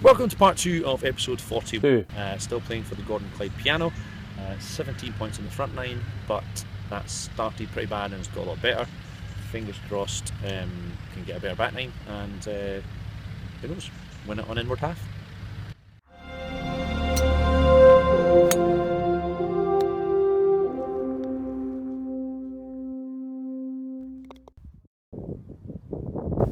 Welcome to part 2 of episode 42. Still playing for the Gordon Clyde piano. 17 points in the front 9, but that started pretty bad and it's got a lot better. Fingers crossed can get a better back 9 and who knows, win it on inward half.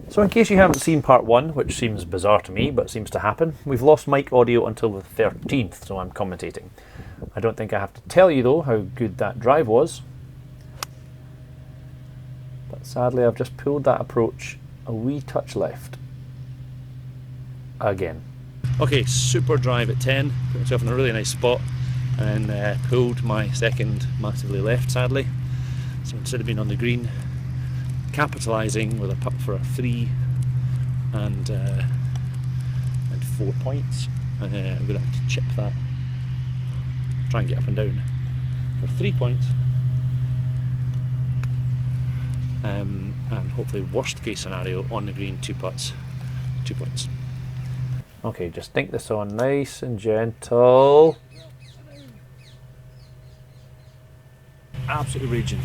So in case you haven't seen part 1, which seems bizarre to me, but seems to happen, we've lost mic audio until the 13th, so I'm commentating. I don't think I have to tell you though how good that drive was. But sadly I've just pulled that approach a wee touch left. Again. Okay, super drive at 10, put myself in a really nice spot and pulled my second massively left sadly. So instead of being on the green, capitalising with a putt for a 3 and 4 points. I'm going to have to chip that, try and get up and down for 3 points, and hopefully worst case scenario on the green 2 putts, 2 points. Okay, just dink this on nice and gentle. Absolutely raging.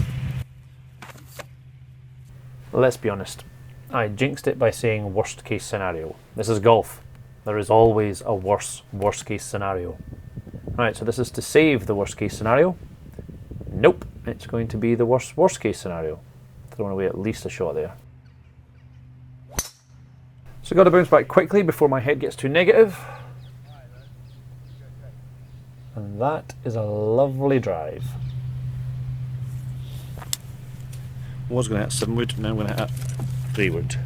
Let's be honest, I jinxed it by saying worst case scenario. This is golf. There is always a worst case scenario. Right, so this is to save the worst case scenario. Nope, it's going to be the worst case scenario. Throwing away at least a shot there. So got to bounce back quickly before my head gets too negative. And that is a lovely drive. Was going to hit 7 wood, now I'm going to hit 3 wood.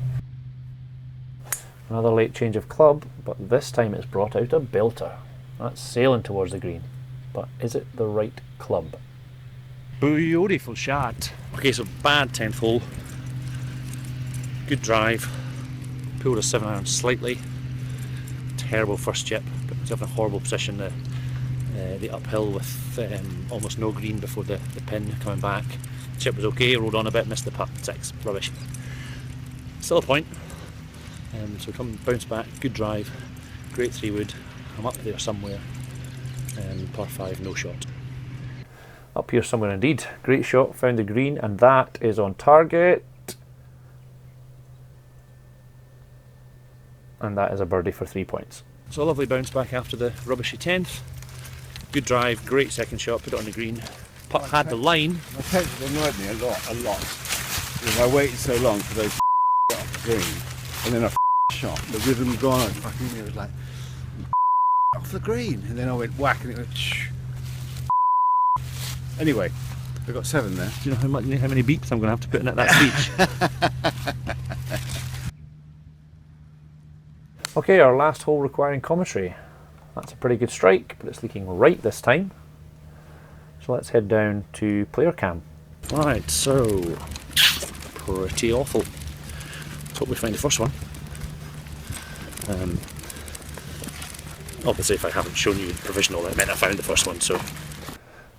Another late change of club, but this time it's brought out a belter. That's sailing towards the green, but is it the right club? Beautiful shot. Okay, so bad 10th hole. Good drive. Pulled a 7-iron slightly. Terrible first chip. Put myself in a horrible position. The uphill with almost no green before the pin coming back. Chip was okay, rolled on a bit, missed the putt, 6, rubbish. Still a point. So come bounce back, good drive, great 3 wood. I'm up there somewhere, and par 5, no shot. Up here somewhere indeed. Great shot, found the green, and that is on target. And that is a birdie for 3 points. So a lovely bounce back after the rubbishy 10th. Good drive, great second shot, put it on the green. Putt had the line. My 10th annoyed me a lot. Because I waited so long for those off the green, and then I shot. The rhythm gone, and fucking it was like off the green, and then I went whack, and it went. Anyway, I got 7 there. Do you know how many beeps I'm going to have to put in at that speech? Okay, our last hole requiring commentary. That's a pretty good strike, but it's leaking right this time. So let's head down to player cam. Right, so pretty awful. Let's hope we find the first one. Obviously, if I haven't shown you the provisional, that meant I found the first one. So,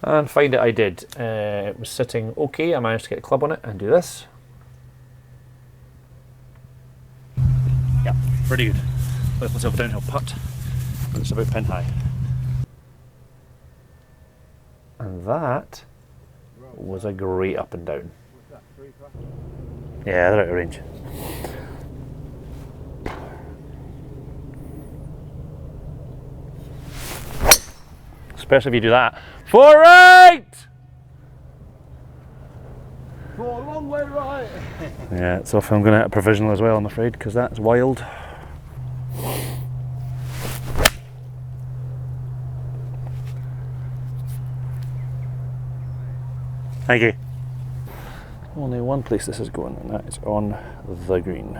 and find it I did. It was sitting okay. I managed to get a club on it and do this. Yeah, pretty good. Left myself a downhill putt, and it's about pin high. And that was a great up and down. Yeah, they're out of range. Especially if you do that. 4 right! For a long way right. Yeah, so I'm going to hit a provisional as well, I'm afraid, because that's wild. Thank you. Only one place this is going, and that is on the green.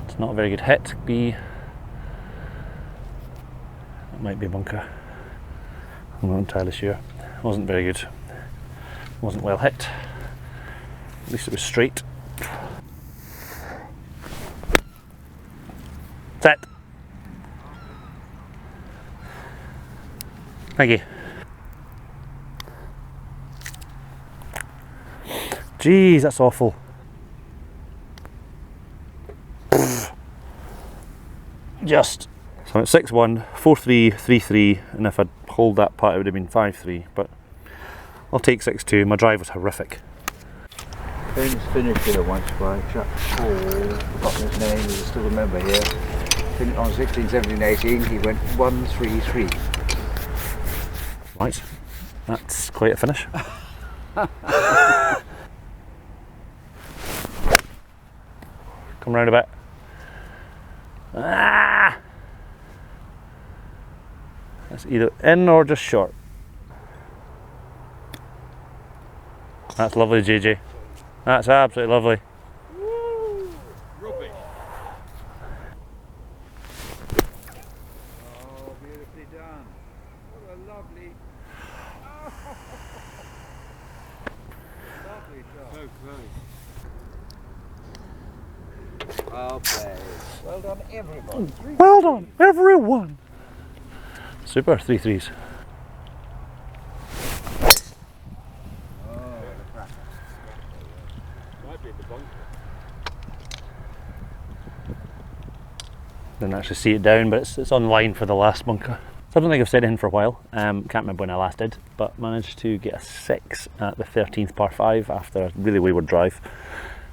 It's not a very good hit. B. It might be a bunker. I'm not entirely sure. It wasn't very good. It wasn't well hit. At least it was straight. Set. Thank you. Jeez, that's awful. Just. So I'm at 6-1, 4-3, 3-3, and if I'd hold that putt it would have been 5-3, but I'll take 6-2. My drive was horrific. Finn's finished here once by a chap called, forgotten his name, I still remember here. On 16, 17, 18, he went 1-3-3. Right, that's quite a finish. Come round a bit. Ah! That's either in or just short. That's lovely, JJ. That's absolutely lovely. Woo! Rubbish. Oh, beautifully done. What a lovely... lovely shot. So close. Well played. Well done, everyone. Well done, everyone. Super, 3-3s. Might be in the bunker. Didn't actually see it down, but it's on line for the last bunker. So I don't think I've said it in for a while. Can't remember when I last did, but managed to get a 6 at the 13th par 5 after a really wayward drive.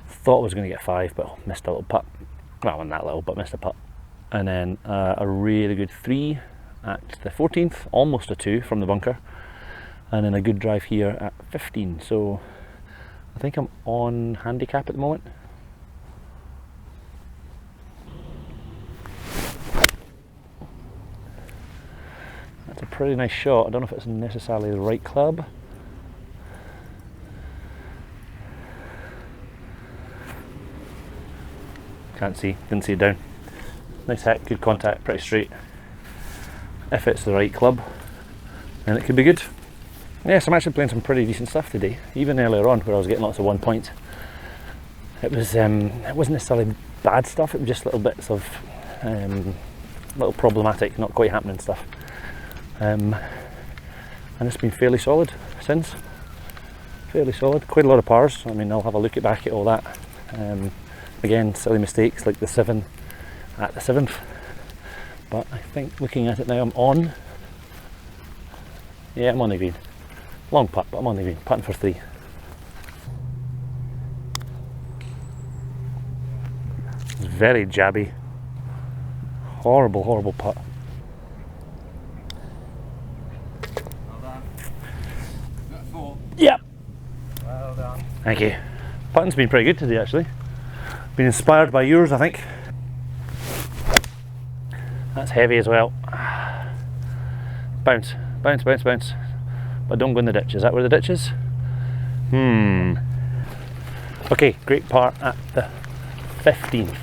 Thought I was going to get 5, but missed a little putt. Well, not that little, but missed a putt. And then a really good 3 at the 14th, almost a 2 from the bunker. And then a good drive here at 15. So I think I'm on handicap at the moment. That's a pretty nice shot. I don't know if it's necessarily the right club. Can't see, didn't see it down. Nice hit, good contact, pretty straight. If it's the right club, then it could be good. Yes, I'm actually playing some pretty decent stuff today. Even earlier on, where I was getting lots of 1 points, it wasn't necessarily bad stuff. It was just little bits of little problematic, not quite happening stuff. And it's been fairly solid since. Fairly solid. Quite a lot of pars. I mean, I'll have a look back at all that. Again, silly mistakes like the 7 at the 7th. But I think looking at it now, I'm on. Yeah, I'm on the green. Long putt, but I'm on the green. Putting for 3. It's very jabby. Horrible, horrible putt. Well done. That 4. Yep. Well done. Thank you. Putting's been pretty good today, actually. Been inspired by yours, I think. That's heavy as well. Bounce, bounce, bounce, bounce. But don't go in the ditch. Is that where the ditch is? Okay, great par at the 15th.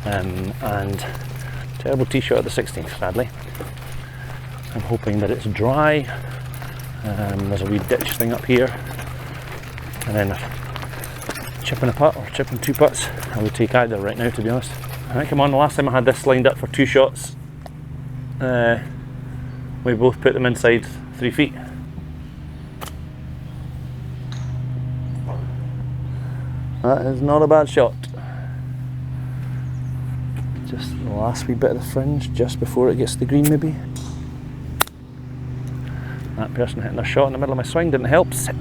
And terrible tee shot at the 16th, sadly. I'm hoping that it's dry. There's a wee ditch thing up here. And then chipping a putt or chipping 2 putts. I would take either right now, to be honest. I think I'm on. The last time I had this lined up for 2 shots, we both put them inside 3 feet. That is not a bad shot. Just the last wee bit of the fringe, just before it gets to the green maybe. That person hitting their shot in the middle of my swing didn't help. Sit.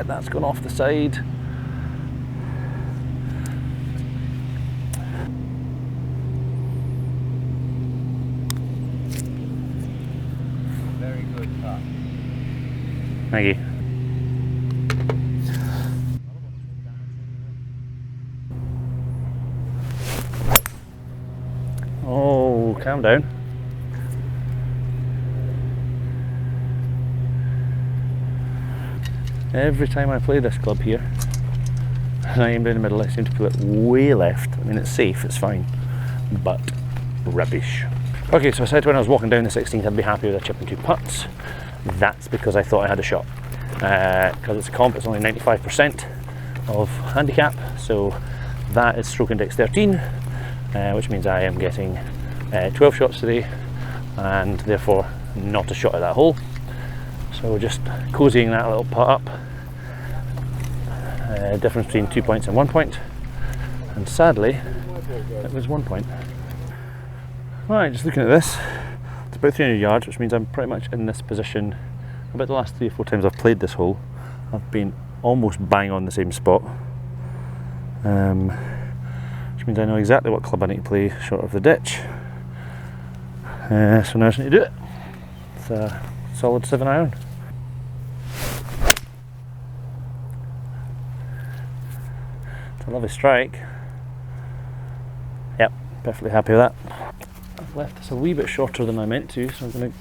That's gone off the side. Very good putt. Thank you. Oh, calm down. Every time I play this club here, and I aim down the middle, I seem to pull it way left. I mean, it's safe, it's fine, but rubbish. Okay, so I said when I was walking down the 16th I'd be happy with a chip and 2 putts. That's because I thought I had a shot. Because it's a comp, it's only 95% of handicap, so that is stroke index 13, which means I am getting 12 shots today, and therefore not a shot at that hole. So just cozying that little putt up. Difference between 2 points and 1 point. And sadly, it was 1 point. Right, just looking at this, it's about 300 yards, which means I'm pretty much in this position. About the last 3 or 4 times I've played this hole, I've been almost bang on the same spot. Which means I know exactly what club I need to play short of the ditch. So now I just need to do it. It's a solid 7 iron. It's a lovely strike. Yep, perfectly happy with that. I've left this a wee bit shorter than I meant to, so I'm going to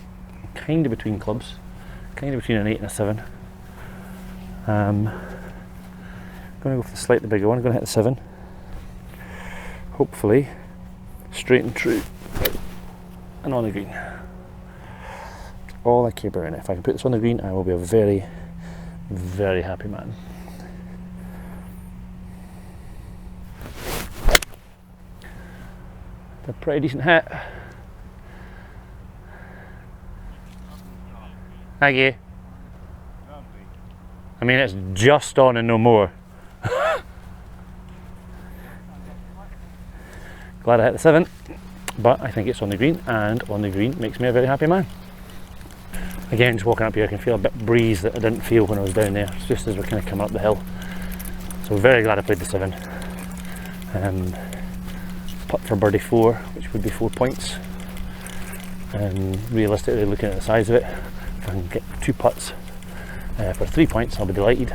kind of between clubs, kind of between an 8 and a 7. I'm going to go for the slightly bigger one. I'm going to hit the 7. Hopefully, straight and true, and on the green. That's all I care about. If I can put this on the green, I will be a very, very happy man. A pretty decent hit. Thank you. I mean, it's just on and no more. Glad I hit the 7, but I think it's on the green, and on the green makes me a very happy man. Again, just walking up here, I can feel a bit of breeze that I didn't feel when I was down there, just as we're kind of coming up the hill. So very glad I played the 7. Putt for birdie 4, which would be 4 points. Realistically, looking at the size of it, if I can get 2 putts for 3 points, I'll be delighted.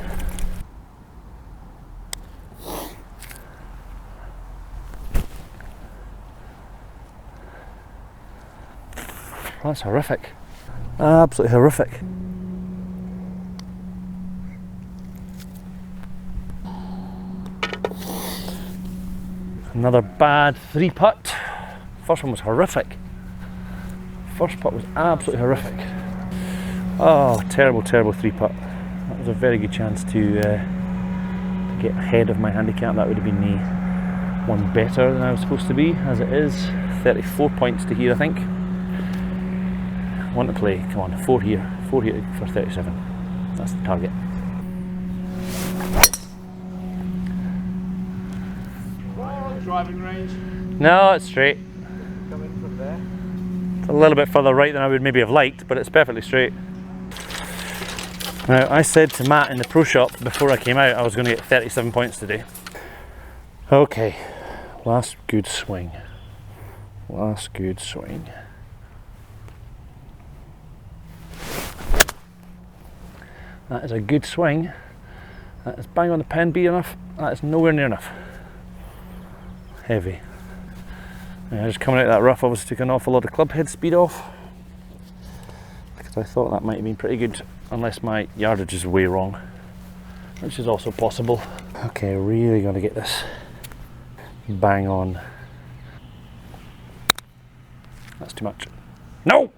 That's horrific. Absolutely horrific. Another bad 3 putt. First one was horrific. First putt was absolutely horrific. Oh, terrible, terrible 3 putt. That was a very good chance to get ahead of my handicap. That would have been the one better than I was supposed to be. As it is, 34 points to here, I think. One to play, come on, 4 here. 4 here for 37. That's the target. Driving range. No, it's straight. Coming from there. It's a little bit further right than I would maybe have liked, but it's perfectly straight. Now, I said to Matt in the pro shop before I came out I was going to get 37 points today. Okay, last good swing. Last good swing. That is a good swing. That is bang on the pin, be enough. That is nowhere near enough. Heavy. Yeah, just coming out of that rough, obviously took an awful lot of club head speed off, because I thought that might have been pretty good, unless my yardage is way wrong, which is also possible. Okay, really got to get this bang on. That's too much. No!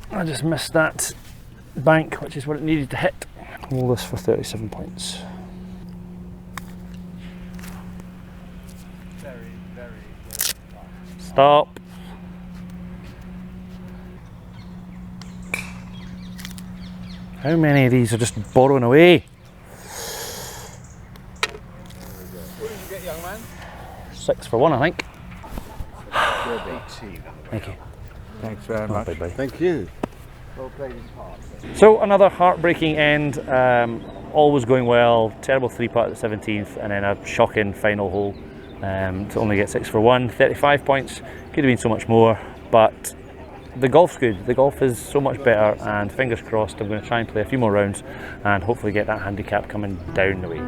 I just missed that bank, which is what it needed to hit. All this for 37 points. Stop. How many of these are just borrowing away? What did you get, young man? 6 for 1, I think. Thank you. Thanks very much. Bye-bye. Thank you. Well played in part. So another heartbreaking end. All was going well. Terrible 3 putt at the 17th, and then a shocking final hole to only get 6 for 1. 35 points. Could have been so much more, but the golf's good. The golf is so much better, and fingers crossed I'm going to try and play a few more rounds and hopefully get that handicap coming down the way.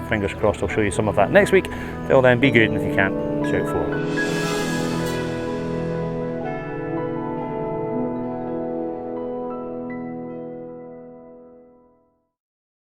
Fingers crossed I'll show you some of that next week. Till then, be good, and if you can't, shout for it.